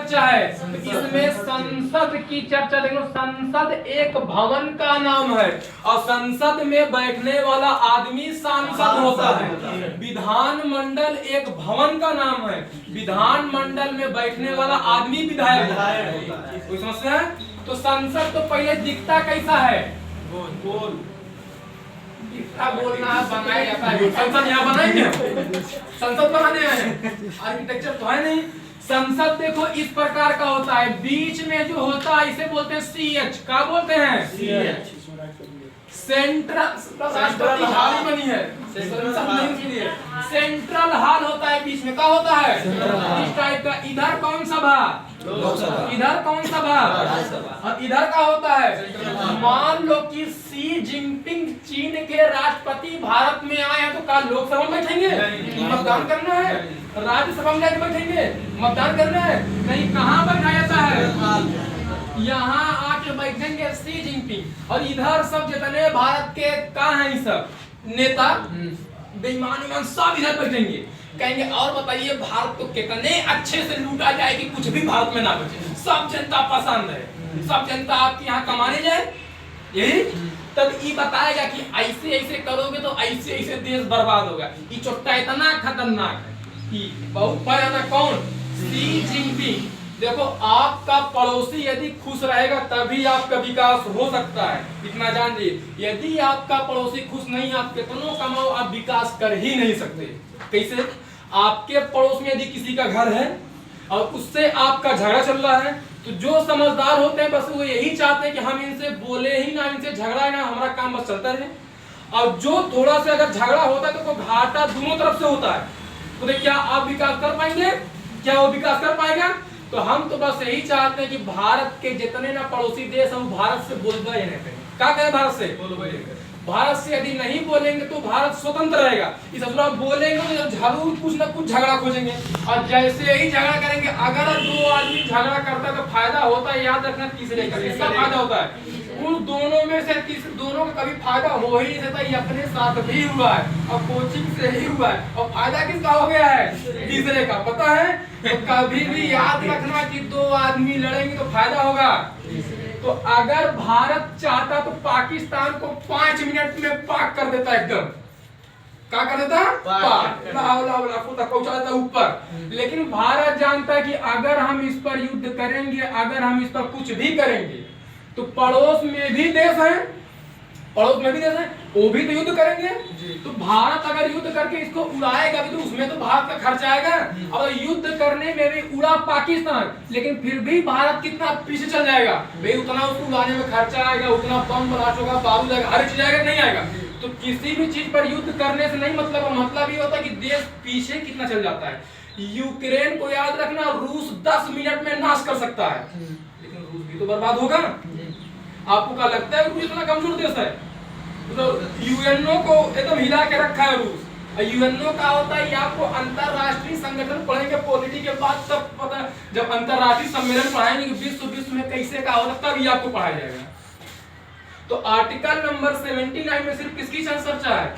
चर्चा है। इसमें संसद की चर्चा, देखो संसद एक भवन का नाम है और संसद में बैठने वाला आदमी सांसद होता है। विधानमंडल एक भवन का नाम है, विधानमंडल में बैठने वाला आदमी विधायक होता है। कोई समस्या है? तो संसद तो पहले दिखता कैसा है? गोल। दिखता बोलना बनाया जाता है। संसद यहाँ बनाएंगे, संसद बनाने आए हैं, आर्किटेक्चर तो है नहीं। संसद देखो इस प्रकार का होता है, बीच में जो होता है इसे बोलते हैं CH। क्या बोलते हैं? CH। सेंट्रल राष्ट्रपति हाल ही बनी है, संसद नहीं इसलिए। सेंट्रल हाल होता है, बीच में क्या होता है? इस टाइप का। इधर कौन सभा? लोकसभा। इधर कौन सभा? राज्यसभा। और इधर का होता है? मान लो कि सी जिनपिंग चीन के राष्ट्रपति भारत में आए हैं तो क्या लोकसभा में बैठेंगे? मतदान करना है। राज्यसभा में जाके बैठेंगे, मतदान करना है? नहीं। कहाँ बैठाया जाता है? यहाँ आके बैठेंगे सी जिनपिंग। और इधर सब जितने भारत के कहाँ हैं सब नेता, बेईमान सब इधर बैठेंगे, कहेंगे और बताइए भारत को कितने अच्छे से लूटा जाए कि कुछ भी भारत में ना बचे। सब जनता पसंद है, सब जनता आपके यहाँ कमाने जाए, यही तब ये बताएगा कि ऐसे ऐसे करोगे तो ऐसे ऐसे देश बर्बाद होगा। ये चोट्टा इतना खतरनाक है कि बहुत भयानक। कौन? सी जिनपिंग। देखो आपका पड़ोसी यदि खुश रहेगा तभी आपका विकास हो सकता है, इतना जान लीजिए। यदि आपका पड़ोसी खुश नहीं, आप कितनों कमाओ आप विकास कर ही नहीं सकते। कैसे? आपके पड़ोस में यदि किसी का घर है और उससे आपका झगड़ा चल रहा है तो जो समझदार होते हैं बस वो यही चाहते हैं कि हम इनसे बोले ही ना, इनसे झगड़ा ना, हमारा काम बस चलता रहे। और जो थोड़ा सा अगर झगड़ा होता है तो घाटा दोनों तरफ से होता है। तो क्या आप विकास कर पाएंगे? क्या वो विकास कर पाएगा? तो हम तो बस यही चाहते हैं कि भारत के जितने ना पड़ोसी देश हम भारत से बोलबे नहीं करें। क्या कहें? भारत से बोलबे। भारत से यदि नहीं बोलेंगे तो भारत स्वतंत्र रहेगा। इस अगर बोलेंगे तो जरूर कुछ ना कुछ झगड़ा खोजेंगे और जैसे ही झगड़ा करेंगे, अगर दो आदमी झगड़ा करता है तो फायदा होता है, याद रखना, तीसरे का इसका फायदा होता है। उन दोनों में से दोनों का कभी फायदा हो ही नहीं सकता। ये अपने साथ भी हुआ है और कोचिंग से ही हुआ है और फायदा किसका हो गया है? तीसरे का। पता है? तो कभी भी याद रखना कि दो आदमी लड़ेंगे तो फायदा होगा। तो अगर भारत चाहता तो पाकिस्तान को 5 मिनट में पाक कर देता, एकदम क्या कर देता? पाक पहुंचा देता ऊपर। लेकिन भारत जानता है कि अगर हम इस पर युद्ध करेंगे, अगर हम इस पर कुछ भी करेंगे तो पड़ोस में भी देश है, पड़ोस में भी देश है, वो भी तो युद्ध करेंगे। तो भारत अगर युद्ध करके इसको उड़ाएगा भी तो उसमें तो भारत का खर्च आएगा। और युद्ध करने में भी उड़ा पाकिस्तान, लेकिन फिर भी भारत कितना पीछे चल जाएगा भाई, उतना उसको उड़ाने में खर्चा आएगा, उतना बम ब्लास्ट होगा, बारूद आएगा, हर चीज आएगा, नहीं आएगा। तो किसी भी चीज पर युद्ध करने से नहीं मतलब ये होता है कि देश पीछे कितना चल जाता है। यूक्रेन को याद रखना, रूस 10 मिनट में नाश कर सकता है, लेकिन रूस भी तो बर्बाद होगा। आपको क्या लगता है रूस इतना कमजोर देश है? तो यूएनओ को एकदम हिला के रखा है रूस। यूएनओ का होता है, आपको अंतरराष्ट्रीय संगठन पढ़ेंगे पॉलिटी के बाद तब पता, जब अंतरराष्ट्रीय सम्मेलन पढ़ाएंगे विश्व में कैसे का होता तब ये आपको पढ़ाया जाएगा। तो आर्टिकल नंबर 79 में सिर्फ किसकी चर्चा है?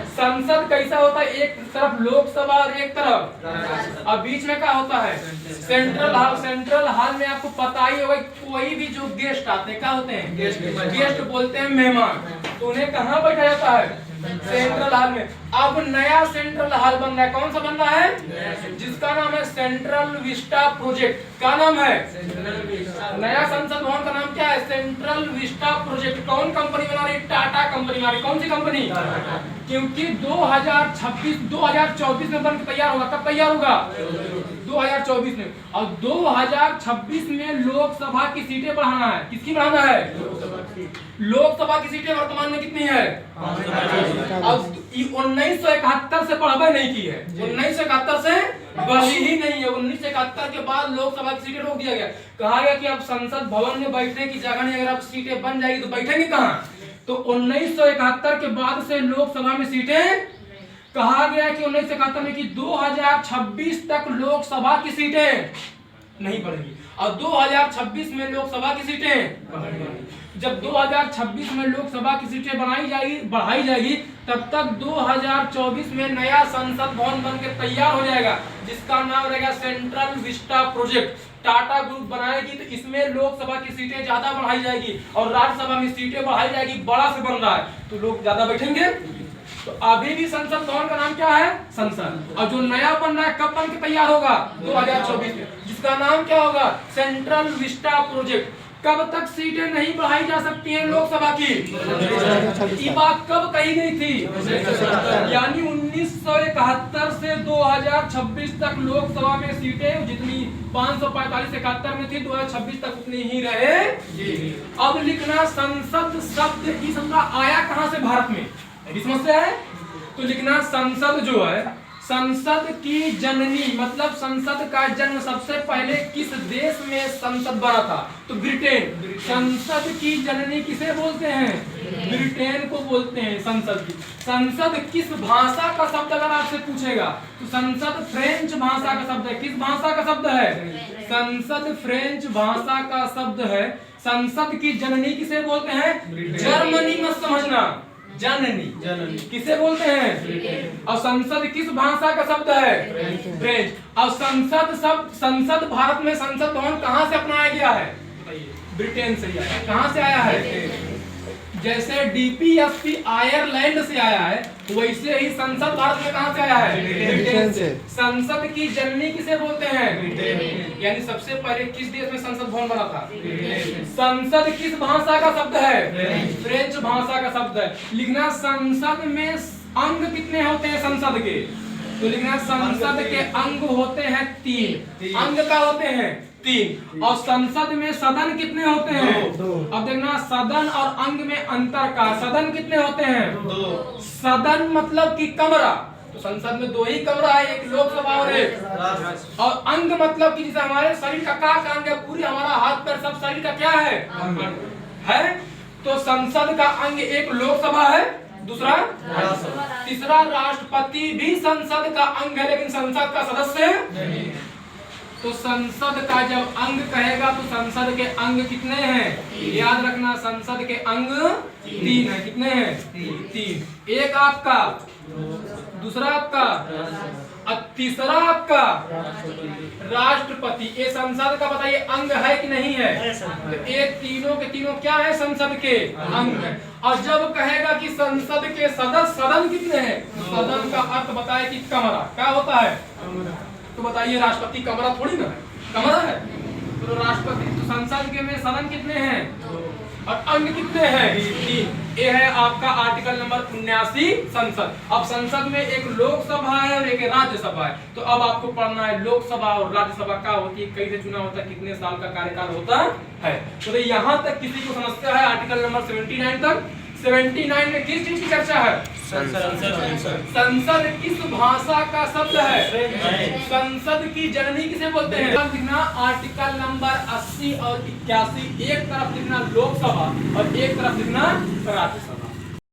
संसद कैसा होता है? एक तरफ लोकसभा और एक तरफ और बीच में क्या होता है? सेंट्रल हाल। सेंट्रल हाल में आपको पता ही होगा कोई भी जो गेस्ट आते हैं क्या होते हैं? गेस्ट बोलते हैं मेहमान। तो उन्हें कहाँ बैठाया जाता है? सेंट्रल हाल में। अब नया सेंट्रल हाल बन रहा है, कौन सा बन रहा है? जिसका नाम है सेंट्रल विस्टा प्रोजेक्ट। क्या नाम है? नया संसद भवन का नाम क्या है? Central Vista project. कौन कंपनी बना रही? टाटा कंपनी बना रही। कौन सी कंपनी? क्योंकि 2024 में बनकर तैयार होगा। कब तैयार होगा? 2024 में। और 2026 में लोकसभा की सीटें बढ़ाना है। किसकी बढ़ाना है? लोकसभा की सीटें वर्तमान में कितनी है? अब 1971 से बढ़ावा नहीं की है, 1971 से बढ़ी ही नहीं है। 1971 के बाद लोकसभा की सीटें रोक दिया गया। कहा गया कि अब संसद भवन में बैठने की जगह नहीं, अगर अब सीटें बन जाएगी तो बैठेंगे कहाँ? तो 1971 के बाद से लोकसभा में सीटें, कहा गया कि 1971 में कि 2026 तक लोकसभा की सीटें नहीं बढ़ेगी और 2026 में लोकसभा की सीटें बढ़ेगी। जब 2026 में लोकसभा की सीटें बढ़ाई जाएगी तब तक 2024 में नया संसद भवन बनकर तैयार हो जाएगा जिसका नाम रहेगा central Vista project. Tata group बनाएगी तो इसमें लोकसभा की सीटें ज्यादा बढ़ाई जाएगी और राज्यसभा में सीटें बढ़ाई जाएगी, बड़ा से बन रहा है तो लोग ज्यादा बैठेंगे। तो अभी भी संसद भवन का नाम क्या है? संसद। और जो नया बन रहा है कब बन के तैयार होगा? 2024 में, जिसका नाम क्या होगा? Central Vista project. कब तक सीटें नहीं बढ़ाई जा सकती हैं लोकसभा की? ये बात कब कही गई थी? यानी 1971 से 2026 तक लोकसभा में सीटें जितनी 545-71 में थी 2026 तक उतनी ही रहेगी। अब लिखना संसद शब्द की समझा आया कहां से भारत में, यही समस्या है। तो लिखना संसद जो है, संसद की जननी मतलब संसद का जन्म सबसे पहले किस देश में संसद बना था? तो ब्रिटेन। संसद की जननी किसे बोलते हैं? ब्रिटेन को बोलते हैं संसद की। संसद किस भाषा का शब्द अगर आपसे पूछेगा तो संसद फ्रेंच भाषा का शब्द है। किस भाषा का शब्द है? संसद फ्रेंच भाषा का शब्द है। संसद की जननी किसे बोलते हैं? जर्मनी मत समझना, जननी किसे बोलते हैं? और संसद किस भाषा का शब्द है? फ्रेंच। और संसद शब्द, संसद भारत में संसद भवन कहां से अपनाया गया है? ब्रिटेन से आया है। कहां से आया है? जैसे डीपीएसपी आयरलैंड से आया है वैसे ही संसद भारत में कहां से आया है? ब्रिटेन से। संसद की जननी किसे बोलते हैं? ब्रिटेन। यानी सबसे पहले किस देश में संसद भवन बना था? संसद किस भाषा का शब्द है? फ्रेंच भाषा का शब्द है। लिखना संसद में अंग कितने होते हैं संसद के? तो लिखना संसद के अंग होते हैं 3। अंग का होते हैं 3। और संसद में सदन कितने होते हैं? 2। अब देखना सदन और अंग में अंतर का। सदन कितने होते हैं? 2। सदन मतलब कि कमरा, तो संसद में 2 ही कमरा है, एक लोकसभा और एक। और अंग मतलब कि जैसे हमारे शरीर का अंग है, पूरी हमारा हाथ पैर सब शरीर का क्या है? है। तो संसद का अंग एक लोकसभा है, दूसरा तीसरा राष्ट्रपति भी संसद का अंग है लेकिन संसद का सदस्य नहीं। तो संसद का जब अंग कहेगा तो संसद के अंग कितने हैं? याद रखना संसद के अंग 3 है। कितने हैं? 3। एक आपका, दूसरा आपका और तीसरा आपका राष्ट्रपति। ये संसद का बताइए अंग है कि नहीं है? तो एक तीनों के तीनों क्या है? संसद के अंग है। और जब कहेगा कि संसद के सदस्य, सदन कितने हैं? सदन का अर्थ बताए कि कमरा क्या होता है? तो बताइए राष्ट्रपति कमरा थोड़ी ना है, कमरा है। तो राष्ट्रपति तो संसद के में सदन कितने हैं और अंग कितने हैं? 3। ये है आपका आर्टिकल नंबर 79 संसद। अब संसद में एक लोकसभा है और एक राज्यसभा है। तो अब आपको पढ़ना है लोकसभा और राज्यसभा क्या होती है, कैसे चुना होता है, कितने साल का कार्यकाल होता है। तो यहाँ तक किसी को समस्या है आर्टिकल नंबर 79 तक। 79 में किस चीज की चर्चा है? संसद किस भाषा का शब्द है? संसद की जननी किसे बोलते हैं? लिखना आर्टिकल नंबर 80 और 81, एक तरफ लिखना लोकसभा और एक तरफ लिखना राज्यसभा।